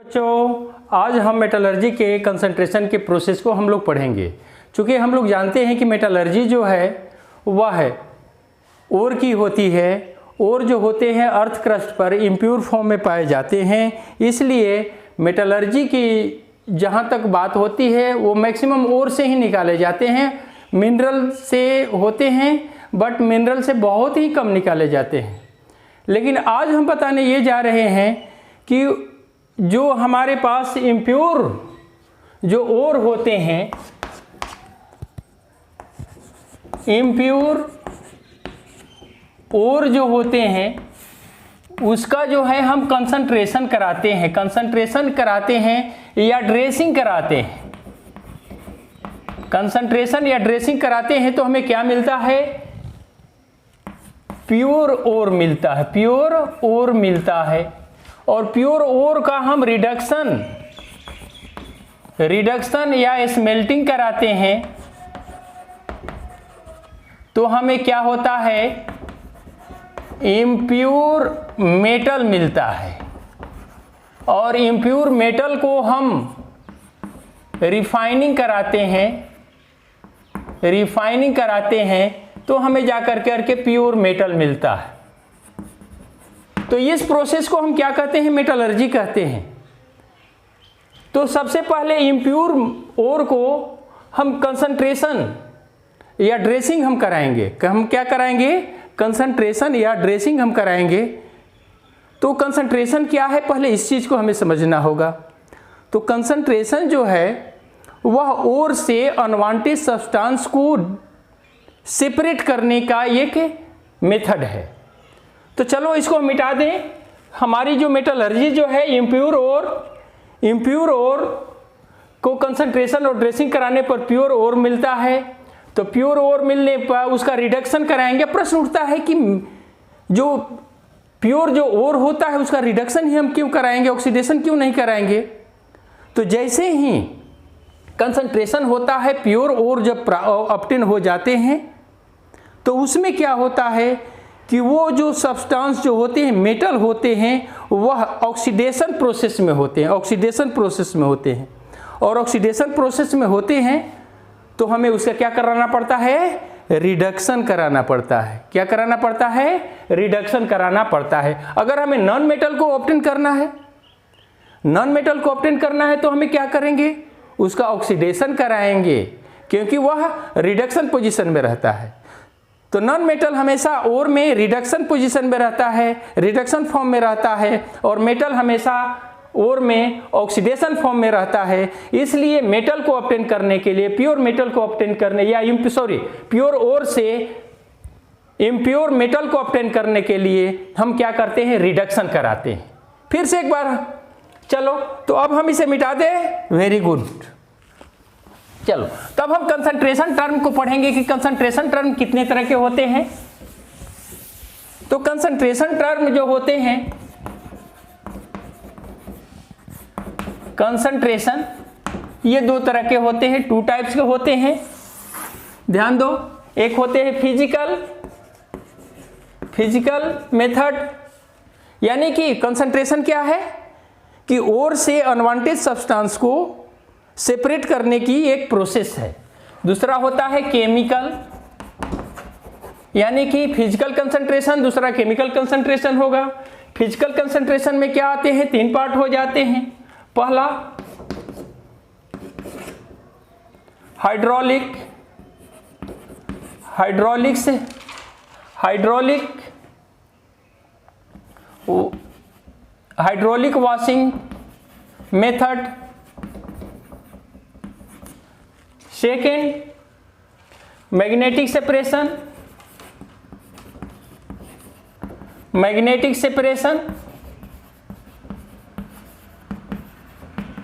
बच्चों, आज हम मेटलर्जी के कंसंट्रेशन के प्रोसेस को हम लोग पढ़ेंगे। चूँकि हम लोग जानते हैं कि मेटलर्जी जो है वह ओर की होती है। ओर जो होते हैं अर्थ क्रस्ट पर इम्प्योर फॉर्म में पाए जाते हैं, इसलिए मेटलर्जी की जहाँ तक बात होती है वो मैक्सिमम ओर से ही निकाले जाते हैं। मिनरल से होते हैं बट मिनरल से बहुत ही कम निकाले जाते हैं। लेकिन आज हम बताने ये जा रहे हैं कि जो हमारे पास इम्प्योर जो ओर होते हैं, इम्प्योर ओर जो होते हैं उसका जो है हम कंसंट्रेशन कराते हैं, कंसंट्रेशन कराते हैं या ड्रेसिंग कराते हैं। कंसंट्रेशन या ड्रेसिंग कराते हैं तो हमें क्या मिलता है? प्योर ओर मिलता है, प्योर ओर मिलता है। और प्योर ओर का हम रिडक्शन या स्मेल्टिंग कराते हैं तो हमें क्या होता है? इम्प्योर मेटल मिलता है। और इम्प्योर मेटल को हम रिफाइनिंग कराते हैं तो हमें जाकर करके प्योर मेटल मिलता है। तो इस प्रोसेस को हम क्या कहते हैं? मेटलर्जी कहते हैं। तो सबसे पहले इम्प्योर ओर को हम कंसंट्रेशन या ड्रेसिंग हम कराएंगे। हम क्या कराएंगे? कंसंट्रेशन या ड्रेसिंग हम कराएंगे। तो कंसंट्रेशन क्या है, पहले इस चीज़ को हमें समझना होगा। तो कंसंट्रेशन जो है वह ओर से अनवांटेड सब्सटेंस को सेपरेट करने का एक मेथड है। तो चलो इसको मिटा दें। हमारी जो मेटलर्जी जो है इम्प्योर ओर को कंसंट्रेशन और ड्रेसिंग कराने पर प्योर ओर मिलता है। तो प्योर ओर मिलने पर उसका रिडक्शन कराएंगे। प्रश्न उठता है कि जो प्योर जो ओर होता है उसका रिडक्शन ही हम क्यों कराएंगे, ऑक्सीडेशन क्यों नहीं कराएंगे? तो जैसे ही कंसंट्रेशन होता है, प्योर ओर जब ऑब्टेन हो जाते हैं तो उसमें क्या होता है कि वो जो सब्सटेंस जो होते हैं, मेटल होते हैं, वह ऑक्सीडेशन प्रोसेस में होते हैं, और ऑक्सीडेशन प्रोसेस में होते हैं तो हमें उसका क्या कराना पड़ता है? रिडक्शन कराना पड़ता है। क्या कराना पड़ता है? रिडक्शन कराना पड़ता है। अगर हमें नॉन मेटल को ऑब्टेन करना है तो हमें क्या करेंगे? उसका ऑक्सीडेशन कराएंगे, क्योंकि वह रिडक्शन पोजीशन में रहता है। तो नॉन मेटल हमेशा ओर में रिडक्शन पोजीशन में रहता है, रिडक्शन फॉर्म में रहता है, और मेटल हमेशा ओर में ऑक्सीडेशन फॉर्म में रहता है। इसलिए मेटल को ऑब्टेन करने के लिए, प्योर मेटल को ऑब्टेन करने या प्योर ओर से इम्प्योर मेटल को ऑब्टेन करने के लिए हम क्या करते हैं? रिडक्शन कराते हैं। फिर से एक बार चलो, तो अब हम इसे मिटा दें। Very good. चलो, तब हम कंसंट्रेशन टर्म को पढ़ेंगे कि कंसंट्रेशन टर्म कितने तरह के होते हैं। तो कंसंट्रेशन टर्म जो होते हैं, कंसंट्रेशन ये दो तरह के होते हैं, टू टाइप्स के होते हैं। ध्यान दो, एक होते हैं फिजिकल मेथड, यानी कि कंसंट्रेशन क्या है कि ओर से अनवांटेड सब्सटेंस को सेपरेट करने की एक प्रोसेस है। दूसरा होता है केमिकल, यानी कि फिजिकल कंसंट्रेशन, दूसरा केमिकल कंसंट्रेशन होगा। फिजिकल कंसंट्रेशन में क्या आते हैं? 3 पार्ट हो जाते हैं। पहला hydraulic washing method. Second magnetic separation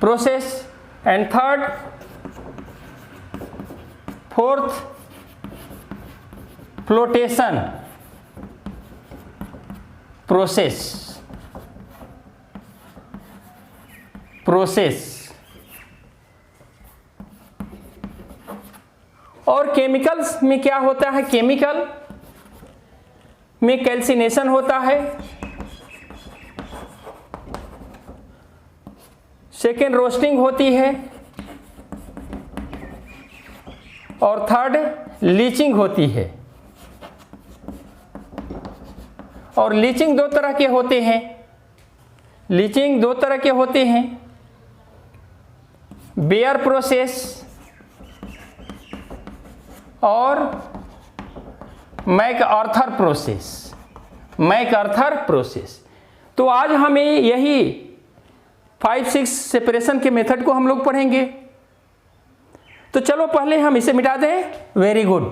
process. And fourth flotation process. और केमिकल्स में क्या होता है? केमिकल में कैल्सिनेशन होता है, सेकेंड रोस्टिंग होती है, और थर्ड लीचिंग होती है। और लीचिंग दो तरह के होते हैं, लीचिंग दो तरह के होते हैं, बेयर प्रोसेस और मैकआर्थर प्रोसेस, मैकआर्थर प्रोसेस। तो आज हमें यही 5-6 सेपरेशन के मेथड को हम लोग पढ़ेंगे। तो चलो पहले हम इसे मिटा दें। वेरी गुड,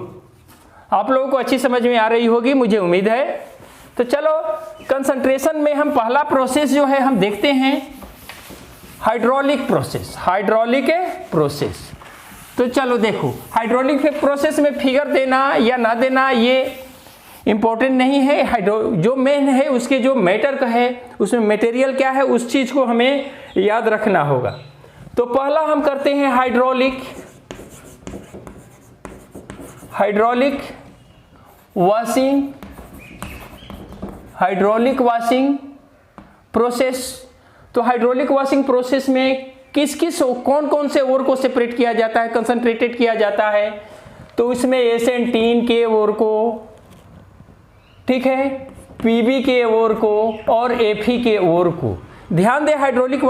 आप लोगों को अच्छी समझ में आ रही होगी, मुझे उम्मीद है। तो चलो कंसंट्रेशन में हम पहला प्रोसेस जो है हम देखते हैं हाइड्रोलिक प्रोसेस, हाइड्रोलिक प्रोसेस। तो चलो देखो, हाइड्रोलिक प्रोसेस में फिगर देना या ना देना ये इंपॉर्टेंट नहीं है। जो मेन है उसके जो मैटर का है, उसमें मटेरियल क्या है, उस चीज को हमें याद रखना होगा। तो पहला हम करते हैं hydraulic washing, hydraulic washing process. तो हाइड्रोलिक वॉशिंग प्रोसेस में कौन कौन से ओर को सेपरेट किया जाता है, कंसंट्रेटेड किया जाता है। तो इसमें एसेंटीन के ओर को, ठीक है, पीबी के ओर को और एफी के ओर को। ध्यान दें, हाइड्रोलिक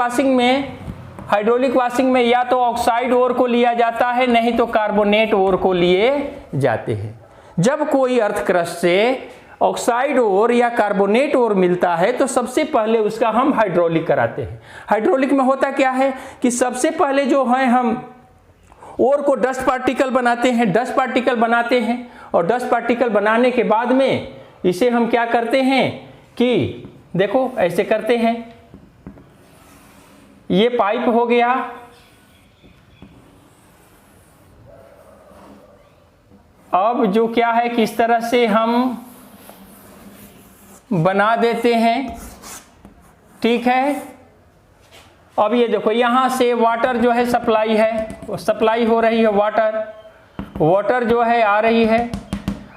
वॉशिंग में या तो ऑक्साइड ओर को लिया जाता है, नहीं तो कार्बोनेट ओर को लिए जाते हैं। जब कोई अर्थ क्रस्ट से ऑक्साइड ओर या कार्बोनेट ओर मिलता है तो सबसे पहले उसका हम हाइड्रोलिक कराते हैं। हाइड्रोलिक में होता क्या है कि सबसे पहले जो है हम ओर को डस्ट पार्टिकल बनाते हैं, और डस्ट पार्टिकल बनाने के बाद में इसे हम क्या करते हैं कि देखो ऐसे करते हैं, ये पाइप हो गया, अब जो क्या है किस तरह से हम बना देते हैं, ठीक है। अब ये देखो यहाँ से वाटर जो है सप्लाई है, सप्लाई हो रही है, वाटर जो है आ रही है,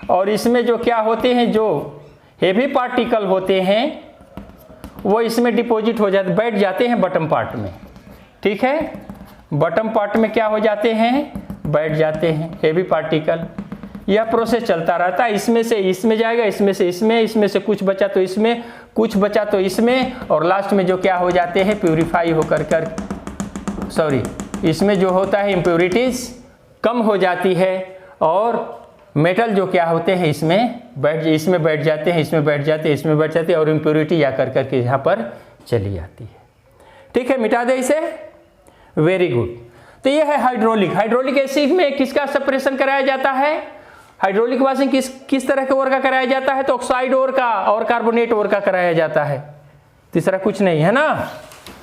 और इसमें जो क्या होते हैं, जो हेवी पार्टिकल होते हैं वो इसमें डिपॉजिट हो जाते, बैठ जाते हैं बटम पार्ट में, ठीक है। बटम पार्ट में क्या हो जाते हैं, बैठ जाते हैं हेवी पार्टिकल। यह प्रोसेस चलता रहता है, इसमें से इसमें जाएगा, इसमें से इसमें, इसमें से कुछ बचा तो इसमें, कुछ बचा तो इसमें, और लास्ट में जो क्या हो जाते हैं प्यूरिफाई होकर इसमें जो होता है इम्प्योरिटीज कम हो जाती है, और मेटल जो क्या होते हैं इसमें बैठ जाते हैं, इसमें बैठ जाते हैं, और इम्प्योरिटी या कर करके यहाँ पर चली जाती है, ठीक है। मिटा दे इसे, वेरी गुड। तो ये है हाइड्रोलिक एसिड में किसका सेपरेशन कराया जाता है, हाइड्रोलिक वॉशिंग किस तरह के ओर का कराया जाता है, तो ऑक्साइड ओर का और कार्बोनेट ओर का कराया जाता है, तीसरा कुछ नहीं है ना।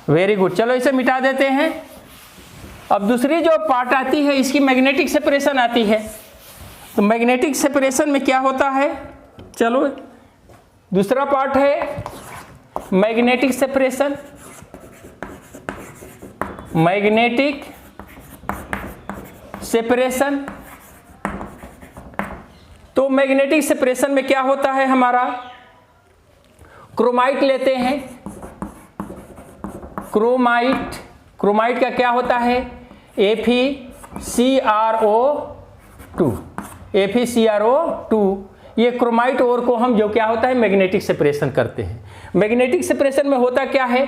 वेरी गुड, चलो इसे मिटा देते हैं। अब दूसरी जो पार्ट आती है इसकी मैग्नेटिक सेपरेशन आती है। तो मैग्नेटिक सेपरेशन में क्या होता है, चलो दूसरा पार्ट है मैग्नेटिक सेपरेशन। मैग्नेटिक सेपरेशन, तो मैग्नेटिक सेपरेशन में क्या होता है, हमारा क्रोमाइट लेते हैं। क्रोमाइट का क्या होता है, FeCrO2। ये क्रोमाइट ओर को हम जो क्या होता है मैग्नेटिक सेपरेशन करते हैं। मैग्नेटिक सेपरेशन में होता क्या है,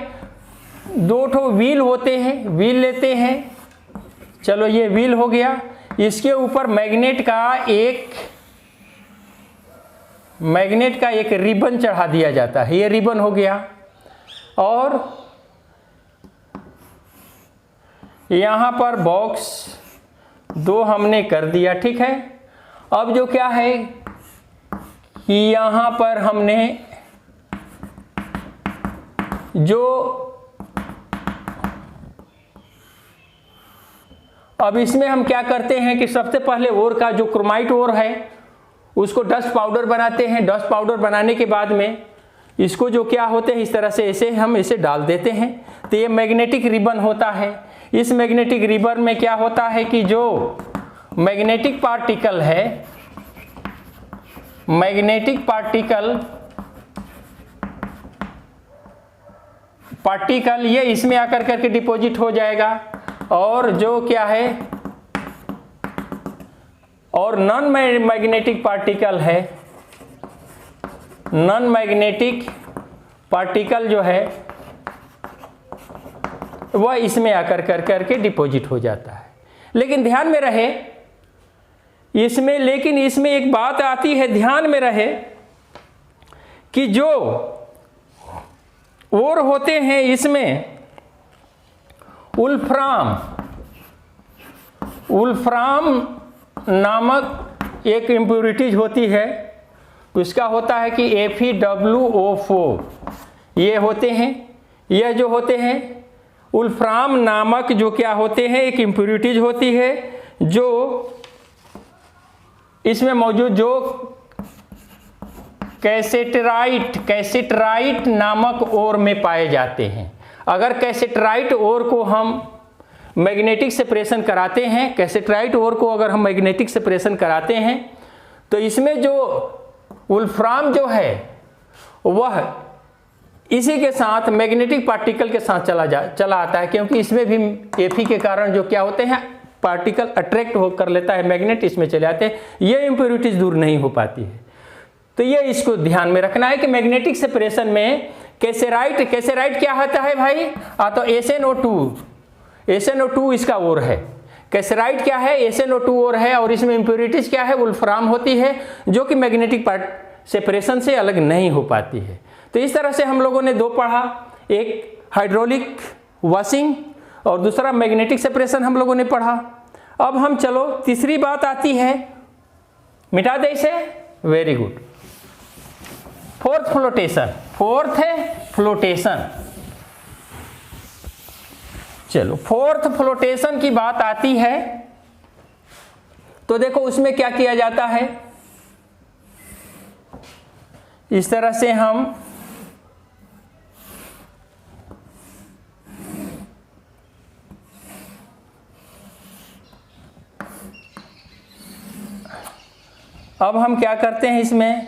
दो ठो व्हील होते हैं, व्हील लेते हैं। चलो ये व्हील हो गया, इसके ऊपर मैग्नेट का एक रिबन चढ़ा दिया जाता है, ये रिबन हो गया, और यहाँ पर बॉक्स दो हमने कर दिया, ठीक है। अब जो क्या है कि यहाँ पर हमने अब इसमें हम क्या करते हैं कि सबसे पहले ओर का जो क्रोमाइट ओर है उसको डस्ट पाउडर बनाते हैं। डस्ट पाउडर बनाने के बाद में इसको जो क्या होते हैं इस तरह से ऐसे हम इसे डाल देते हैं, तो ये मैग्नेटिक रिबन होता है। इस मैग्नेटिक रिबन में क्या होता है कि जो मैग्नेटिक पार्टिकल है, मैग्नेटिक पार्टिकल पार्टिकल ये इसमें आकर करके डिपॉजिट हो जाएगा, और जो क्या है, और नॉन मैग्नेटिक पार्टिकल है, नॉन मैग्नेटिक पार्टिकल जो है वह इसमें आकर करके डिपॉजिट हो जाता है। लेकिन ध्यान में रहे इसमें, लेकिन इसमें एक बात आती है, ध्यान में रहे कि जो और होते हैं इसमें वुल्फ्राम नामक एक इम्प्योरिटीज होती है, उसका होता है कि FeWO4 ये होते हैं, यह जो होते हैं वुल्फ्राम नामक जो क्या होते हैं एक इम्प्योरिटीज होती है, जो इसमें मौजूद जो कैसेटराइट नामक ओर में पाए जाते हैं। अगर कैसेटराइट ओर को हम मैग्नेटिक सेपरेशन कराते हैं, कैसेटराइट ओर को अगर हम मैग्नेटिक सेपरेशन कराते हैं तो इसमें जो वुल्फ्राम जो है वह इसी के साथ मैग्नेटिक पार्टिकल के साथ चला आता है, क्योंकि इसमें भी Fe के कारण जो क्या होते हैं पार्टिकल अट्रैक्ट कर लेता है मैग्नेट, इसमें चले आते हैं, ये इम्प्योरिटीज दूर नहीं हो पाती है। तो ये इसको ध्यान में रखना है कि मैग्नेटिक सेपरेशन में कैसेराइट क्या होता है भाई, तो SnO2 इसका ओर है, कैसेराइट क्या है SnO2 ओर है, और इसमें इम्प्योरिटीज क्या है वुल्फ्राम होती है, जो कि मैग्नेटिक सेपरेशन से अलग नहीं हो पाती है। तो इस तरह से हम लोगों ने दो पढ़ा, एक हाइड्रोलिक वॉशिंग और दूसरा मैग्नेटिक सेपरेशन हम लोगों ने पढ़ा। अब हम चलो तीसरी बात आती है, मिटा दे इसे, वेरी गुड, फोर्थ फ्लोटेशन। चलो फोर्थ फ्लोटेशन की बात आती है तो देखो उसमें क्या किया जाता है, इस तरह से हम अब हम क्या करते हैं इसमें,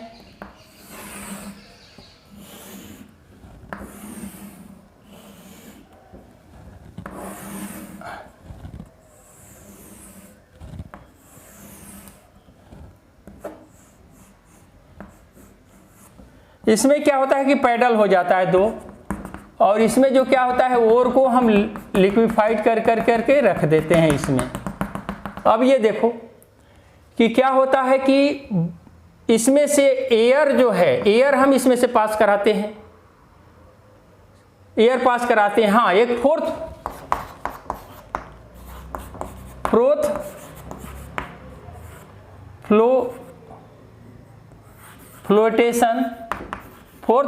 इसमें क्या होता है कि पैडल हो जाता है दो, और इसमें जो क्या होता है ओर को हम लिक्विफाइड करके रख देते हैं इसमें। अब ये देखो कि क्या होता है कि इसमें से एयर जो है, एयर हम इसमें से पास कराते हैं, एयर पास कराते हैं, हाँ एक फोर्थ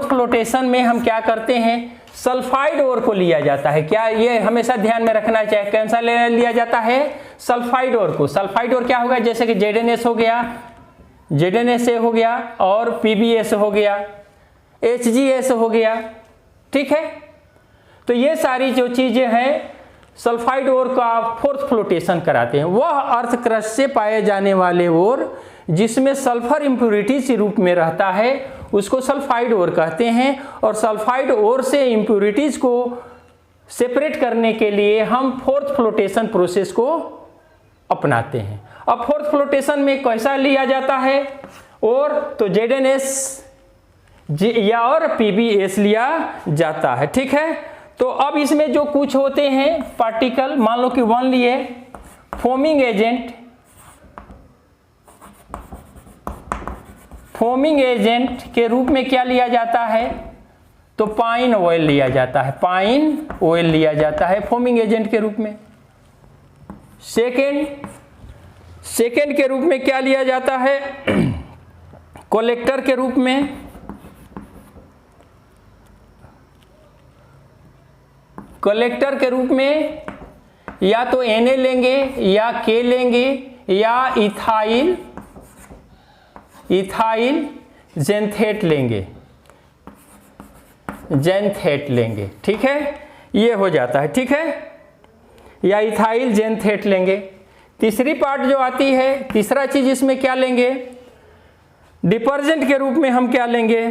फ्लोटेशन में हम क्या करते हैं, सल्फाइड ओर को लिया जाता है। क्या ये हमेशा ध्यान में रखना चाहिए, कौन सा लिया जाता है, सल्फाइड ओर को। सल्फाइड ओर क्या होगा, जैसे कि ZnS हो गया, ZnSA हो गया, और PbS हो गया, HgS हो गया, ठीक है। तो ये सारी जो चीजें हैं सल्फाइड ओर का फोर्थ फ्लोटेशन कराते हैं। वह अर्थ क्रस्ट से पाए जाने वाले ओर जिसमें सल्फर इम्प्योरिटीज के रूप में रहता है उसको सल्फाइड ओर कहते हैं, और सल्फाइड ओर से इम्प्योरिटीज को सेपरेट करने के लिए हम फोर्थ फ्लोटेशन प्रोसेस को अपनाते हैं। अब फोर्थ फ्लोटेशन में कैसा लिया जाता है और तो ZnS या और PbS लिया जाता है, ठीक है। तो अब इसमें जो कुछ होते हैं पार्टिकल, मान लो कि 1 लिए, फोमिंग एजेंट के रूप में क्या लिया जाता है, तो पाइन ऑयल लिया जाता है, पाइन ऑयल लिया जाता है फोमिंग एजेंट के रूप में। सेकेंड के रूप में क्या लिया जाता है, कलेक्टर के रूप में, कलेक्टर के रूप में या तो Na लेंगे या K लेंगे या इथाइल जेंथेट लेंगे, ठीक है, ये हो जाता है, ठीक है, या इथाइल जेंथेट लेंगे। तीसरी पार्ट जो आती है, तीसरा चीज इसमें क्या लेंगे, डिटर्जेंट के रूप में हम क्या लेंगे,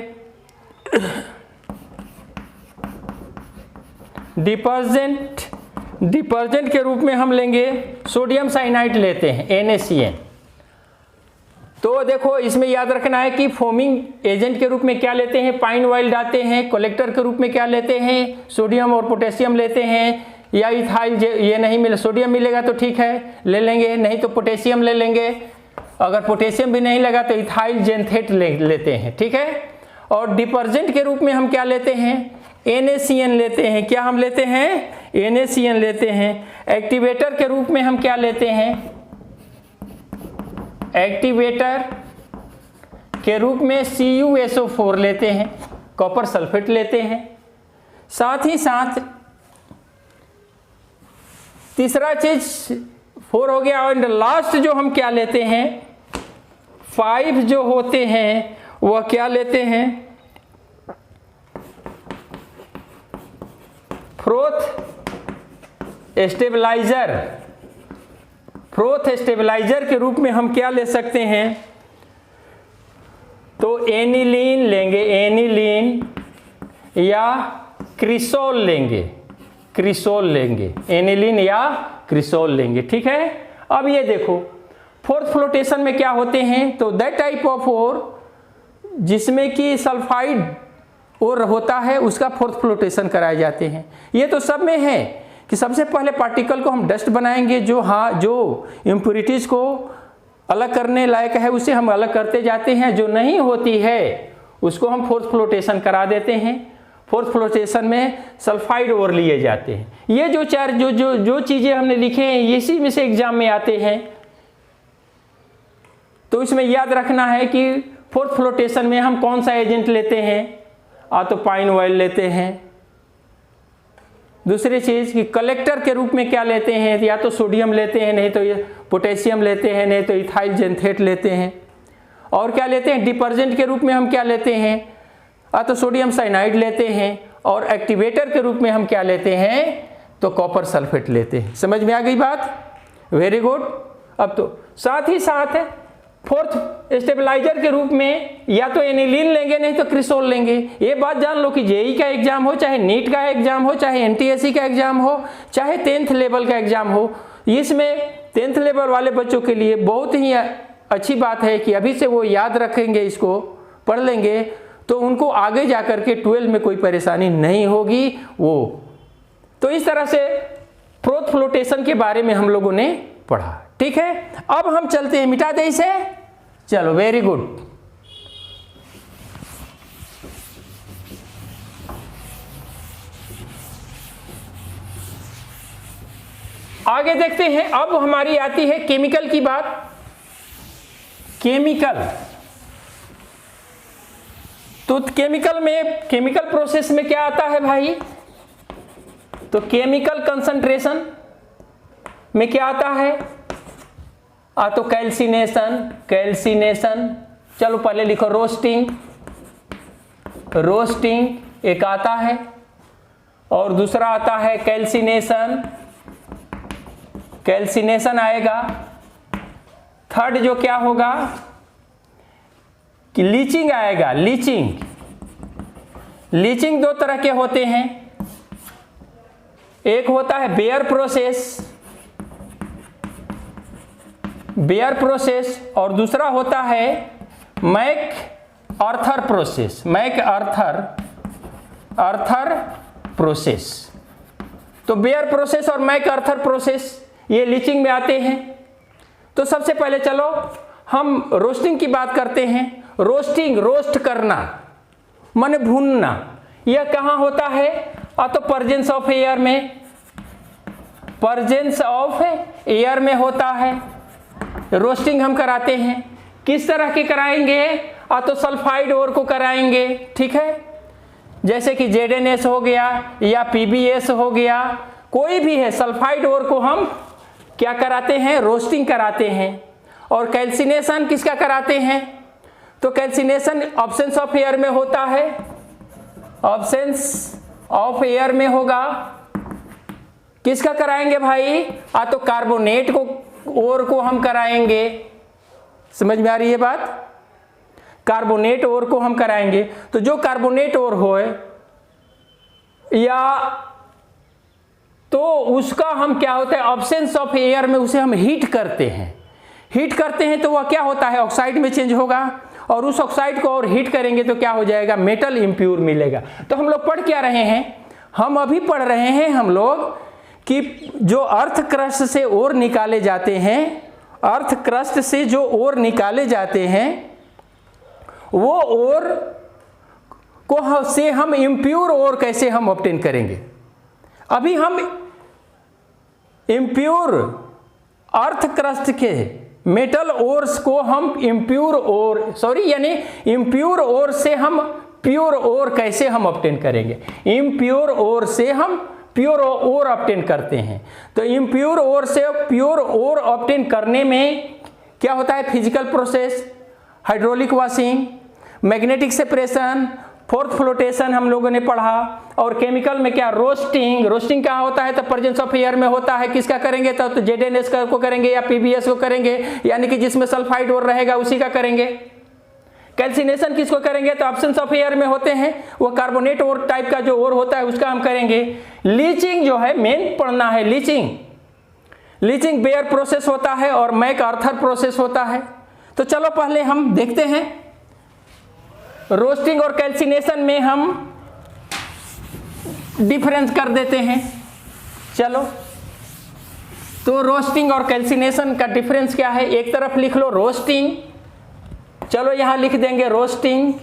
डिटर्जेंट के रूप में हम लेंगे सोडियम साइनाइड लेते हैं NaCN। तो देखो इसमें याद रखना है कि फोमिंग एजेंट के रूप में क्या लेते हैं, पाइन ऑयल डालते हैं। कलेक्टर के रूप में क्या लेते हैं, सोडियम और पोटेशियम लेते हैं, या इथाइल, ये नहीं मिले, सोडियम मिलेगा तो ठीक है ले लेंगे, नहीं तो पोटेशियम ले लेंगे। अगर पोटेशियम भी नहीं लगा तो इथाइल जेंथेट लेते हैं, ठीक है। और डिटर्जेंट के रूप में हम क्या लेते हैं, NaCN लेते हैं। क्या हम लेते हैं, NaCN लेते हैं। एक्टिवेटर के रूप में हम क्या लेते हैं, एक्टिवेटर के रूप में CuSO4 लेते हैं, कॉपर सल्फेट लेते हैं। साथ ही साथ तीसरा चीज 4 हो गया, और लास्ट जो हम क्या लेते हैं, 5 जो होते हैं वह क्या लेते हैं, फ्रोथ स्टेबलाइजर के रूप में हम क्या ले सकते हैं, तो एनिलीन लेंगे, या क्रिसोल लेंगे, एनिलीन या क्रिसोल लेंगे, ठीक है। अब ये देखो फोर्थ फ्लोटेशन में क्या होते हैं, तो दैट टाइप ऑफ ओर जिसमें कि सल्फाइड और होता है उसका फोर्थ फ्लोटेशन कराए जाते हैं। ये तो सब में है कि सबसे पहले पार्टिकल को हम डस्ट बनाएंगे, जो इम्प्यूरिटीज को अलग करने लायक है उसे हम अलग करते जाते हैं, जो नहीं होती है उसको हम फोर्थ फ्लोटेशन करा देते हैं। फोर्थ फ्लोटेशन में सल्फाइड और लिए जाते हैं। ये जो चार जो चीज़ें हमने लिखे हैं इसी में से एग्जाम में आते हैं। तो इसमें याद रखना है कि फोर्थ फ्लोटेशन में हम कौन सा एजेंट लेते हैं, तो पाइन ऑयल लेते हैं। दूसरी चीज़ कि कलेक्टर के रूप में क्या लेते हैं, या तो सोडियम लेते हैं, नहीं तो ये पोटेशियम लेते हैं, नहीं तो इथाइल जेंथेट लेते हैं। और क्या लेते हैं, डिटर्जेंट के रूप में हम क्या लेते हैं, तो सोडियम साइनाइड लेते हैं। और एक्टिवेटर के रूप में हम क्या लेते हैं, तो कॉपर सल्फेट लेते हैं। समझ में आ गई बात, वेरी गुड। अब तो साथ ही साथ फोर्थ स्टेबलाइजर के रूप में या तो एनिलीन लेंगे, नहीं तो क्रिसोल लेंगे। ये बात जान लो कि जेई का एग्जाम हो, चाहे नीट का एग्जाम हो, चाहे एनटीएससी का एग्जाम हो, चाहे 10th लेवल का एग्जाम हो, इसमें 10th लेवल वाले बच्चों के लिए बहुत ही अच्छी बात है कि अभी से वो याद रखेंगे, इसको पढ़ लेंगे, तो उनको आगे जा कर के 12 में कोई परेशानी नहीं होगी। वो तो इस तरह से फोर्थ फ्लोटेशन के बारे में हम लोगों ने पढ़ा, ठीक है। अब हम चलते हैं, मिटा दे इसे, चलो वेरी गुड। आगे देखते हैं, अब हमारी आती है केमिकल की बात। केमिकल, तो केमिकल में, केमिकल प्रोसेस में क्या आता है भाई, तो केमिकल कंसंट्रेशन में क्या आता है, तो कैल्सिनेशन, चलो पहले लिखो रोस्टिंग एक आता है, और दूसरा आता है कैल्सिनेशन आएगा। थर्ड जो क्या होगा कि लीचिंग आएगा। लीचिंग दो तरह के होते हैं, एक होता है बेयर प्रोसेस और दूसरा होता है मैक आर्थर प्रोसेस। तो बेयर प्रोसेस और मैक आर्थर प्रोसेस ये लीचिंग में आते हैं। तो सबसे पहले चलो हम रोस्टिंग की बात करते हैं। रोस्ट करना माने भूनना, यह कहाँ होता है, तो प्रेजेंस ऑफ एयर में होता है। रोस्टिंग हम कराते हैं, किस तरह के कराएंगे, तो सल्फाइड ओर को कराएंगे, ठीक है। जैसे कि ZnS हो गया या PbS हो गया, कोई भी है, सल्फाइड ओर को हम क्या कराते हैं, रोस्टिंग कराते हैं। और कैल्सिनेशन किसका कराते हैं, तो कैल्सिनेशन ऑब्सेंस ऑफ एयर में होता है, ऑब्सेंस ऑफ एयर में होगा। किसका कराएंगे भाई, तो कार्बोनेट को ओर को हम कराएंगे। समझ में आ रही है बात, कार्बोनेट ओर को हम कराएंगे। तो जो कार्बोनेट ओर हो या तो उसका हम क्या होता है, एब्सेंस ऑफ एयर में उसे हम हीट करते हैं। हीट करते हैं तो वह क्या होता है, ऑक्साइड में चेंज होगा, और उस ऑक्साइड को और हीट करेंगे तो क्या हो जाएगा, मेटल इम्प्योर मिलेगा। तो हम लोग पढ़ क्या रहे हैं, हम अभी पढ़ रहे हैं हम लोग कि जो अर्थ क्रस्ट से ओर निकाले जाते हैं, अर्थ क्रस्ट से जो ओर निकाले जाते हैं, वो ओर को से हम इम्प्योर ओर कैसे हम ऑब्टेन करेंगे। अभी हम इम्प्योर अर्थ क्रस्ट के मेटल ओर्स को हम इम्प्योर ओर यानी इम्प्योर ओर से हम प्योर ओर कैसे हम ऑब्टेन करेंगे। इम्प्योर ओर से हम प्योर ओर ऑब्टेन करते हैं। तो इम्प्योर ओर से प्योर ओर ऑब्टेन करने में क्या होता है, physical process, hydraulic washing, magnetic separation, fourth flotation हम लोगों ने पढ़ा, और केमिकल में क्या, रोस्टिंग। रोस्टिंग क्या होता है, तो प्रेजेंस ऑफ एयर में होता है, किसका करेंगे, तो ZnS को करेंगे या PbS को करेंगे, यानी कि जिसमें सल्फाइड ओर रहेगा उसी का करेंगे। कैल्सिनेशन किसको करेंगे, तो एब्सेंस ऑफ एयर में होते हैं, वो कार्बोनेट ओर टाइप का जो ओर होता है उसका हम करेंगे। लीचिंग जो है मेन पढ़ना है, लीचिंग बेयर प्रोसेस होता है और मैक आर्थर प्रोसेस होता है। तो चलो पहले हम देखते हैं रोस्टिंग और कैल्सिनेशन में हम डिफरेंस कर देते हैं। चलो, तो रोस्टिंग और कैल्सिनेशन का डिफरेंस क्या है, एक तरफ लिख लो रोस्टिंग, चलो यहां लिख देंगे रोस्टिंग,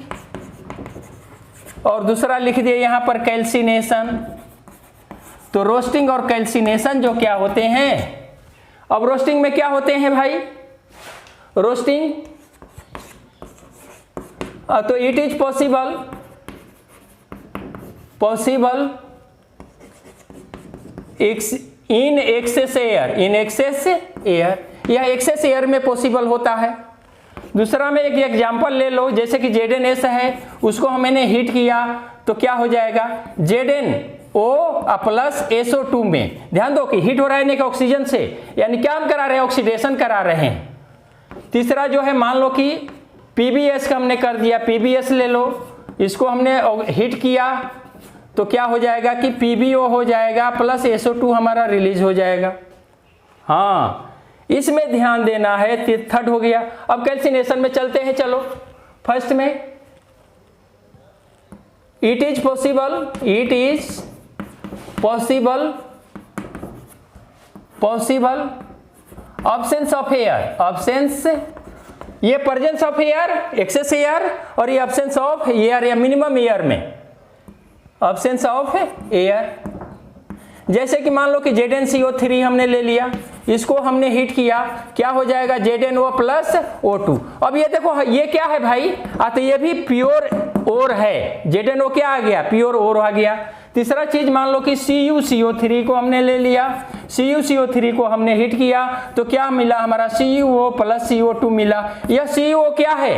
और दूसरा लिख दिए यहां पर कैल्सिनेशन। तो रोस्टिंग और कैल्सिनेशन जो क्या होते हैं, अब रोस्टिंग में क्या होते हैं भाई, रोस्टिंग तो it is possible in excess air, यह एक्सेस एयर में पॉसिबल होता है। दूसरा में एक एग्जांपल ले लो, जैसे कि ZnS है, उसको मैंने हीट किया तो क्या हो जाएगा, ZnO प्लस SO2 में। ध्यान दो कि हीट हो रहा है नहीं ऑक्सीजन से, यानी क्या हम करा रहे हैं, ऑक्सीडेशन करा रहे हैं। तीसरा जो है, मान लो कि PbS का हमने कर दिया, PbS ले लो, इसको हमने हीट किया तो क्या हो जाएगा कि PbO हो जाएगा प्लस SO2 हमारा रिलीज हो जाएगा। हाँ, इसमें ध्यान देना है। थर्ड हो गया। अब कैल्सिनेशन में चलते हैं, चलो फर्स्ट में it is possible absence of air, ये presence of air, excess air, और ये एब्सेंस ऑफ एयर या मिनिमम एयर में एब्सेंस ऑफ एयर। जैसे कि मान लो कि ZnCO3 हमने ले लिया, इसको हमने हीट किया, क्या हो जाएगा, ZnO प्लस O2। अब ये देखो ये क्या है भाई, तो ये भी प्योर ओर है, ZnO क्या आ गया, प्योर ओर आ गया। तीसरा चीज मान लो कि CuCO3 को हमने ले लिया, CuCO3 को हमने हीट किया तो क्या मिला हमारा, CuO प्लस CO2 मिला। यह CO क्या है,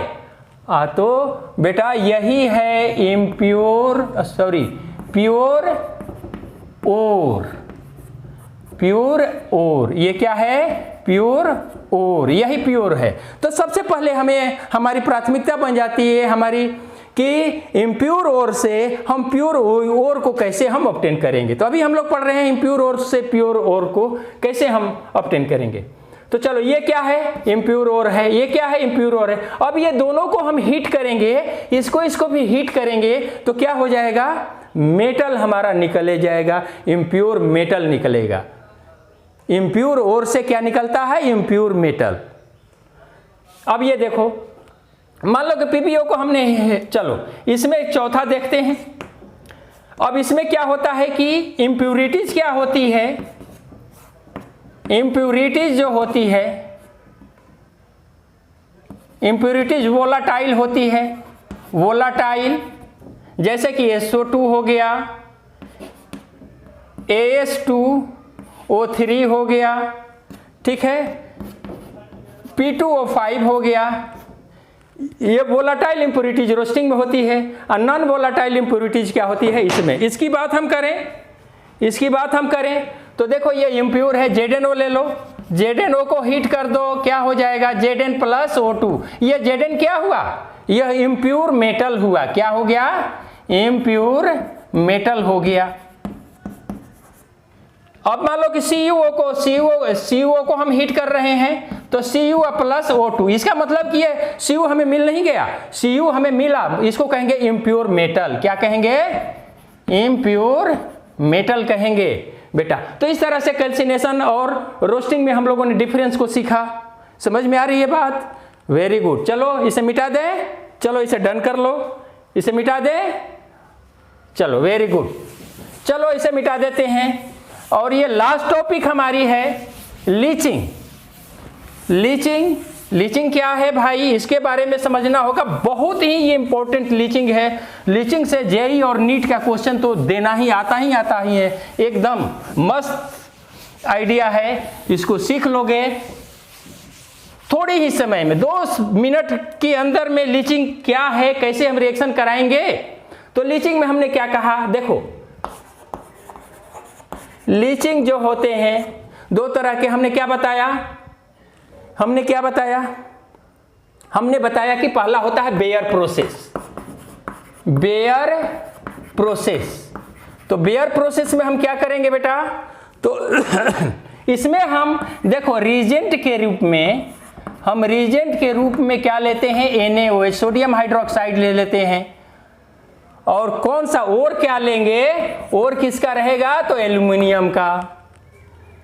तो बेटा यही है प्योर ओर। ये क्या है, प्योर ओर, यही प्योर है। तो सबसे पहले हमें हमारी प्राथमिकता बन जाती है हमारी कि इम्प्योर ओर से हम प्योर ओर को कैसे हम ऑब्टेन करेंगे। तो अभी हम लोग पढ़ रहे हैं इम्प्योर ओर से प्योर ओर को कैसे हम ऑब्टेन करेंगे। तो चलो, ये क्या है, इम्प्योर ओर है, ये क्या है, इम्प्योर ओर है। अब ये दोनों को हम हीट करेंगे, इसको भी हीट करेंगे तो क्या हो जाएगा, मेटल हमारा निकले जाएगा, इम्प्योर मेटल निकलेगा। इम्प्योर ओर से क्या निकलता है, इम्प्योर मेटल। अब ये देखो, मान लो कि PbO को हमने, चलो इसमें एक चौथा देखते हैं। अब इसमें क्या होता है कि इम्प्यूरिटीज क्या होती है, इम्प्यूरिटीज जो होती है, इम्प्यूरिटीज वोलाटाइल होती है, वोलाटाइल, जैसे कि SO2 हो गया, AS2O3 हो गया, ठीक है, P2O5 हो गया। ये वोलाटाइल इंप्योरिटीज रोस्टिंग में होती है, और नॉन वोलाटाइल इंप्योरिटीज क्या होती है इसमें। इसकी बात हम करें तो देखो ये इम्प्योर है, ZnO ले लो, ZnO को हीट कर दो, क्या हो जाएगा, Zn प्लस O2। ये Zn क्या हुआ, यह इम्प्योर मेटल हुआ, क्या हो गया, इम्प्योर मेटल हो गया। अब मान लो कि CuO को हम हीट कर रहे हैं तो Cu प्लस O2, इसका मतलब कि ये Cu हमें मिल नहीं गया, Cu हमें मिला, इसको कहेंगे इम्प्योर मेटल। क्या कहेंगे? इम्प्योर मेटल कहेंगे बेटा। तो इस तरह से कैल्सिनेशन और रोस्टिंग में हम लोगों ने डिफरेंस को सीखा। समझ में आ रही है बात? Very good. चलो इसे मिटा दे, चलो इसे डन कर लो, इसे मिटा दे, चलो वेरी गुड। चलो इसे मिटा देते हैं। और ये लास्ट टॉपिक हमारी है लीचिंग। लीचिंग क्या है भाई, इसके बारे में समझना होगा। बहुत ही ये इंपॉर्टेंट लीचिंग है। लीचिंग से जेईई और नीट का क्वेश्चन तो देना ही आता ही है। एकदम मस्त आइडिया है, इसको सीख लोगे थोड़ी ही समय में, 2 मिनट के अंदर में लीचिंग क्या है, कैसे हम रिएक्शन कराएंगे। तो लीचिंग में हमने क्या कहा, देखो लीचिंग जो होते हैं 2 तरह के। हमने क्या बताया, हमने बताया कि पहला होता है बेयर प्रोसेस। तो बेयर प्रोसेस में हम क्या करेंगे बेटा, तो इसमें हम देखो रीजेंट के रूप में क्या लेते हैं, NaOH, सोडियम हाइड्रोक्साइड ले लेते हैं। और कौन सा और क्या लेंगे, और किसका रहेगा, तो एल्युमिनियम का।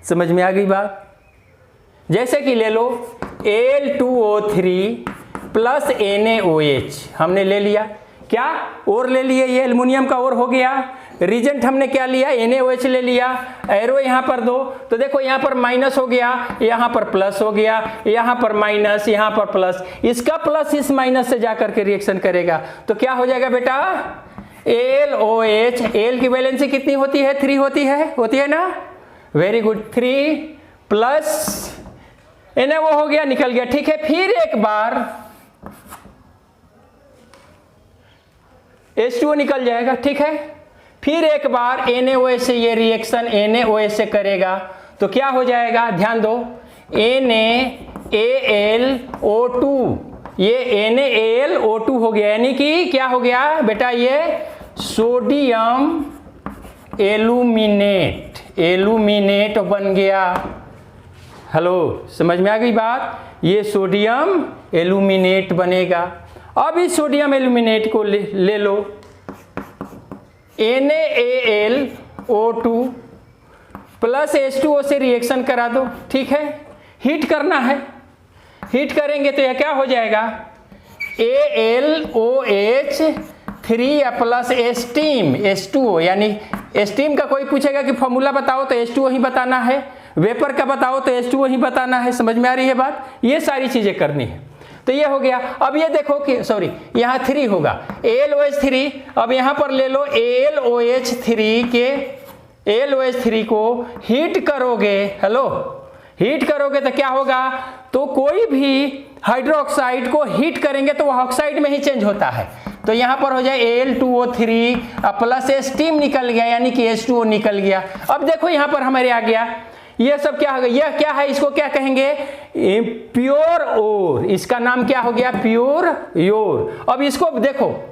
समझ में आ गई बात? जैसे कि ले लो Al2O3 प्लस NaOH हमने ले लिया, क्या और ले लिए, ये एल्युमिनियम का और हो गया। रीजेंट हमने क्या लिया, NaOH ले लिया। एरो यहाँ पर दो, तो देखो यहाँ पर माइनस हो गया, यहाँ पर प्लस हो गया, यहाँ पर माइनस, यहाँ पर प्लस। इसका प्लस इस माइनस से जाकर के रिएक्शन करेगा, तो क्या हो जाएगा बेटा, LOH। एल की वैलेंसी कितनी होती है, 3 होती है ना। वेरी गुड, 3 प्लस Na वो हो गया, निकल गया, ठीक है। फिर एक बार H2O निकल जाएगा, ठीक है। फिर एक बार NaOH से ये रिएक्शन NaOH से करेगा, तो क्या हो जाएगा, ध्यान दो, NaAlO2, ये NaAlO2 हो गया, यानी कि क्या हो गया बेटा, ये सोडियम एल्यूमिनेट बन गया। हेलो, समझ में आ गई बात? ये सोडियम एल्यूमिनेट बनेगा। अब इस सोडियम एल्यूमिनेट को ले लो, NaAlO2 प्लस H2O से रिएक्शन करा दो, ठीक है। हीट करना है, हीट करेंगे तो यह क्या हो जाएगा, AlOH3 प्लस स्टीम H2O, यानी स्टीम का कोई पूछेगा कि फॉर्मूला बताओ तो H2O ही बताना है, वेपर का बताओ तो H2O ही बताना है। समझ में आ रही है बात? ये सारी चीजें करनी है। तो ये हो गया। अब ये देखो कि सॉरी, यहाँ 3 होगा, AlOH3। अब यहाँ पर ले लो AlOH3 को हीट करोगे, हेलो, हीट करोगे तो क्या होगा, तो कोई भी हाइड्रोक्साइड को हीट करेंगे तो वह ऑक्साइड में ही चेंज होता है। तो यहाँ पर हो जाए Al2O3 प्लस स्टीम निकल गया, यानी कि H2O निकल गया। अब देखो यहाँ पर हमारे आ गया, ये सब क्या हो गया, यह क्या है, इसको क्या कहेंगे, प्योर ओर। इसका नाम क्या हो गया, प्योर योर। अब इसको देखो,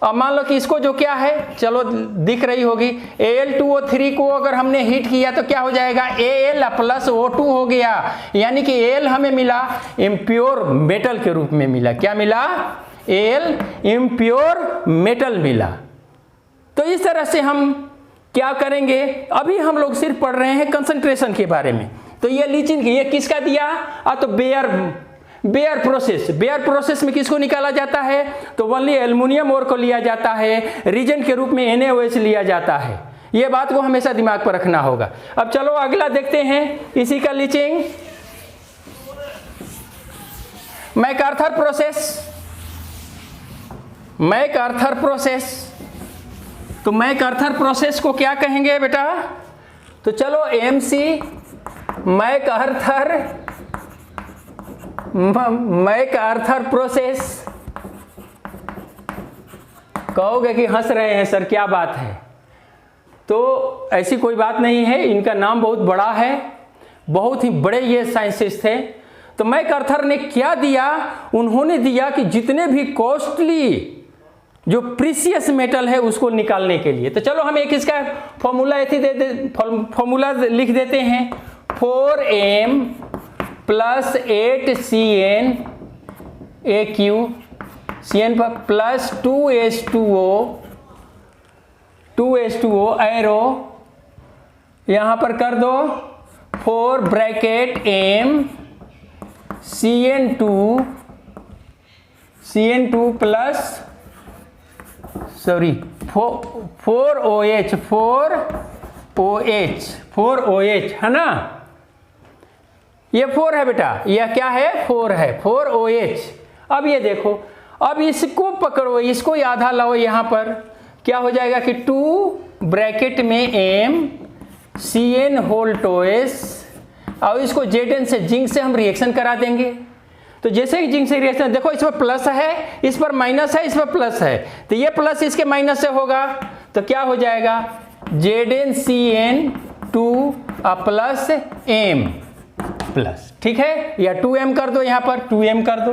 अब मान लो कि इसको जो क्या है, चलो दिख रही होगी, Al2O3 को अगर हमने हीट किया तो क्या हो जाएगा, Al प्लस O2 हो गया, यानी कि Al हमें मिला इम्प्योर मेटल के रूप में मिला। क्या मिला, Al इम्प्योर मेटल मिला। तो इस तरह से हम क्या करेंगे, अभी हम लोग सिर्फ पढ़ रहे हैं कंसंट्रेशन के बारे में। तो ये लीचिंग, ये किसका दिया, तो बेयर प्रोसेस में किसको निकाला जाता है, तो ओनली एल्युमिनियम ओर को लिया जाता है, रीजेंट के रूप में NaOH लिया जाता है। ये बात को हमेशा दिमाग पर रखना होगा। अब चलो अगला देखते हैं इसी का लीचिंग, मैकआर्थर प्रोसेस। तो मैकआर्थर प्रोसेस को क्या कहेंगे बेटा, तो चलो MC मैकआर्थर प्रोसेस। कहोगे कि हंस रहे हैं सर, क्या बात है, तो ऐसी कोई बात नहीं है, इनका नाम बहुत बड़ा है, बहुत ही बड़े ये साइंटिस्ट थे। तो मैकआर्थर ने क्या दिया, उन्होंने दिया कि जितने भी कॉस्टली जो प्रीसियस मेटल है उसको निकालने के लिए। तो चलो हम एक इसका फॉर्मूला फॉर्मूला लिख देते हैं, 4m plus 8cn AQ Cn पर प्लस 2H2O एरो यहाँ पर कर दो 4 bracket m Cn2 plus 4OH है ना, ये 4 है बेटा, यह क्या है 4 है, 4OH। अब ये देखो, अब इसको पकड़ो, इसको आधा लाओ, यहाँ पर क्या हो जाएगा कि 2 ब्रैकेट में m Cn होल टोएस, और इसको Zn से जिंक से हम रिएक्शन करा देंगे। तो जैसे ही जिंक से रिएक्शन, देखो इस पर प्लस है, इस पर माइनस है, इस पर प्लस है, तो ये प्लस इसके माइनस से होगा, तो क्या हो जाएगा ZnCn2 प्लस m प्लस, ठीक है, या 2m कर दो, यहाँ पर 2m कर दो।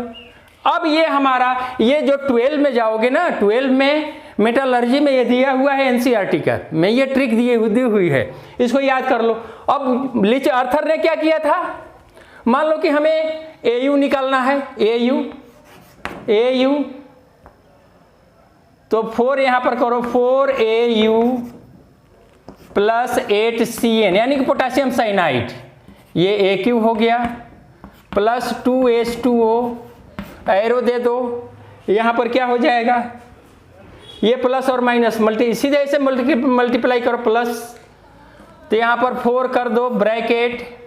अब ये हमारा, ये जो 12 में जाओगे ना, 12 में मेटलर्जी में ये दिया हुआ है NCERT का, मैं ये ट्रिक दी हुई है, इसको याद कर लो। अब लिच आर्थर ने क्या किया था, मान लो कि हमें AU निकालना है, AU तो 4 यहां पर करो, 4AU प्लस 8CN यानी कि पोटेशियम साइनाइड, ये AQ हो गया, प्लस 2H2O एरो दे दो, यहां पर क्या हो जाएगा, ये प्लस और माइनस सीधे ऐसे मल्टीप्लाई करो प्लस, तो यहां पर 4 कर दो ब्रैकेट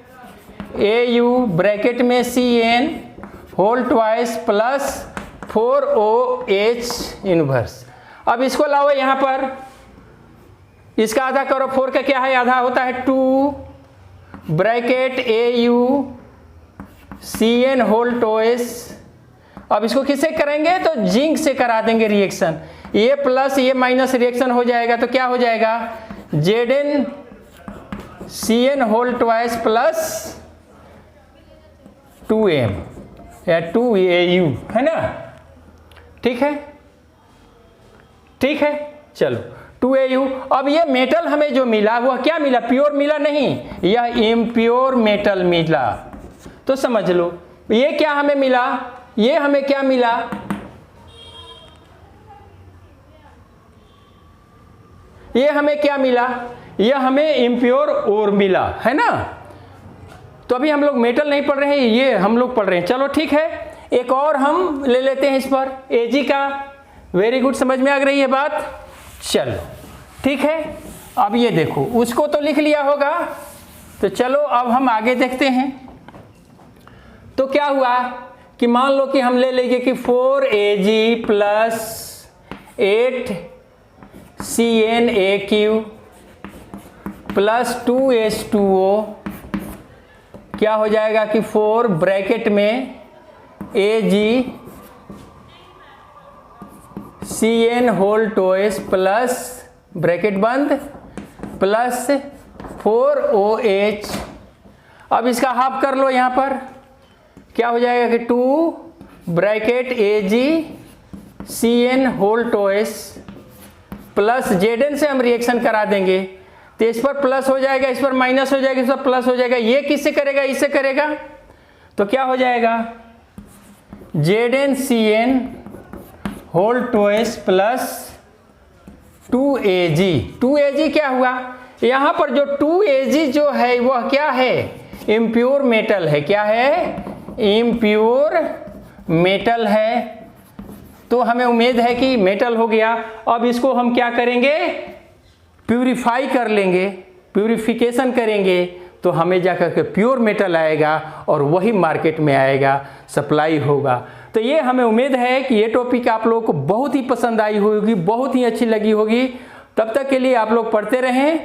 AU ब्रैकेट में CN whole twice plus 4OH inverse. अब इसको लाओ यहाँ पर, इसका आधा करो, 4 का क्या है, आधा होता है 2 ब्रैकेट AU CN होल टोएस। अब इसको किससे करेंगे, तो जिंक से करा देंगे रिएक्शन, ये प्लस ये माइनस रिएक्शन हो जाएगा, तो क्या हो जाएगा ZnCN whole twice plus 2m या 2AU, है ना, ठीक है, ठीक है, चलो 2AU। अब ये मेटल हमें जो मिला वह क्या मिला, प्योर मिला नहीं, यह इम्प्योर मेटल मिला। तो समझ लो ये क्या हमें मिला, ये हमें क्या मिला, ये हमें क्या मिला, यह हमें इम्प्योर ओर मिला, है ना। तो अभी हम लोग मेटल नहीं पढ़ रहे हैं, ये हम लोग पढ़ रहे हैं। चलो ठीक है, एक और हम ले लेते हैं इस पर, Ag का। वेरी गुड, समझ में आ रही है बात, चलो ठीक है। अब ये देखो, उसको तो लिख लिया होगा, तो चलो अब हम आगे देखते हैं। तो क्या हुआ कि मान लो कि हम ले लेंगे कि 4Ag plus 8CN AQ plus 2H2O, क्या हो जाएगा कि 4 ब्रैकेट में Ag CN होल टोएस प्लस ब्रैकेट बंद प्लस 4OH। अब इसका हाफ कर लो, यहाँ पर क्या हो जाएगा कि 2 ब्रैकेट Ag CN होल टोएस प्लस Zn से हम रिएक्शन करा देंगे, तो इस पर प्लस हो जाएगा, इस पर माइनस हो जाएगा, इस पर प्लस हो जाएगा, ये किससे करेगा, इससे करेगा, तो क्या हो जाएगा ZnCN होल टोएस प्लस 2Ag। 2Ag क्या हुआ, यहाँ पर जो 2Ag जो है वह क्या है, इम्प्योर मेटल है, क्या है, इम्प्योर मेटल है। तो हमें उम्मीद है कि मेटल हो गया। अब इसको हम क्या करेंगे, प्यूरिफाई कर लेंगे, प्यूरिफिकेशन करेंगे, तो हमें जाकर के प्योर मेटल आएगा और वही मार्केट में आएगा, सप्लाई होगा। तो ये हमें उम्मीद है कि ये टॉपिक आप लोगों को बहुत ही पसंद आई होगी, बहुत ही अच्छी लगी होगी। तब तक के लिए आप लोग पढ़ते रहें,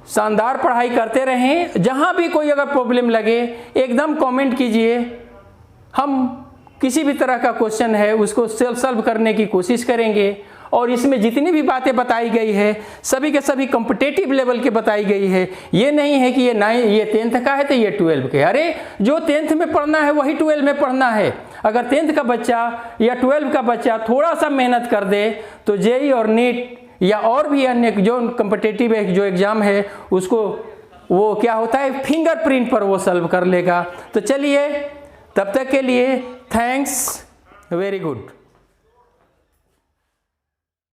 शानदार पढ़ाई करते रहें। जहाँ भी कोई अगर प्रॉब्लम लगे एकदम कमेंट कीजिए, हम किसी भी तरह का क्वेश्चन है उसको सॉल्व करने की कोशिश करेंगे। और इसमें जितनी भी बातें बताई गई है सभी के सभी कॉम्पिटिटिव लेवल के बताई गई है। ये नहीं है कि ये 10th का है तो ये 12 के, अरे जो 10th में पढ़ना है वही 12 में पढ़ना है। अगर 10th का बच्चा या 12 का बच्चा थोड़ा सा मेहनत कर दे तो जेई और नीट या और भी अन्य जो कॉम्पिटिटिव जो एग्ज़ाम है उसको वो क्या होता है फिंगरप्रिंट पर वो सॉल्व कर लेगा। तो चलिए तब तक के लिए थैंक्स, वेरी गुड।